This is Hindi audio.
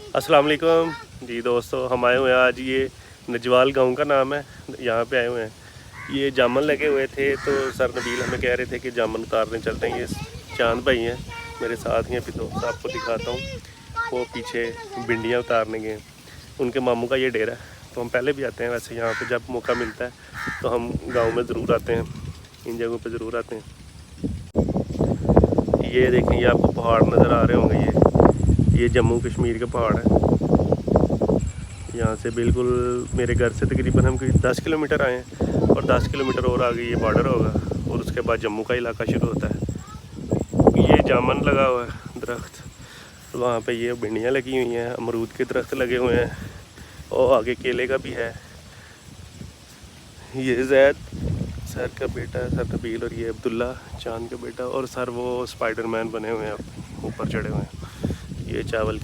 अस्सलाम वालेकुम जी दोस्तों, हम आए हुए हैं आज। ये नजवाल गांव का नाम है, यहाँ पे आए हुए हैं। ये जामन लगे हुए थे तो सर नबील हमें कह रहे थे कि जामन उतारने चलते हैं। ये चांद भाई हैं मेरे साथ ही, अभी दोस्त आपको दिखाता हूँ। वो पीछे भिंडियाँ उतारने गए, उनके मामू का ये डेरा है। तो हम पहले भी आते हैं वैसे यहाँ पे, जब मौका मिलता है तो हम गाँव में ज़रूर आते हैं, इन जगहों पर ज़रूर आते हैं। ये देखें, ये आपको पहाड़ नज़र आ रहे होंगे। ये जम्मू कश्मीर के पहाड़ हैं। यहाँ से बिल्कुल मेरे घर से तकरीबन हम 10 किलोमीटर आए हैं, और 10 किलोमीटर और आगे ये बॉर्डर होगा, और उसके बाद जम्मू का इलाका शुरू होता है। ये जामन लगा हुआ है दरख्त, वहाँ पे ये भिंडियाँ लगी हुई हैं, अमरूद के दरख्त लगे हुए हैं, और आगे केले का भी है। ये जैद सर का बेटा है, सर नबील, और ये अब्दुल्ला चांद का बेटा, और सर वो स्पाइडरमैन बने हुए हैं, ऊपर चढ़े हुए हैं। ये चावल की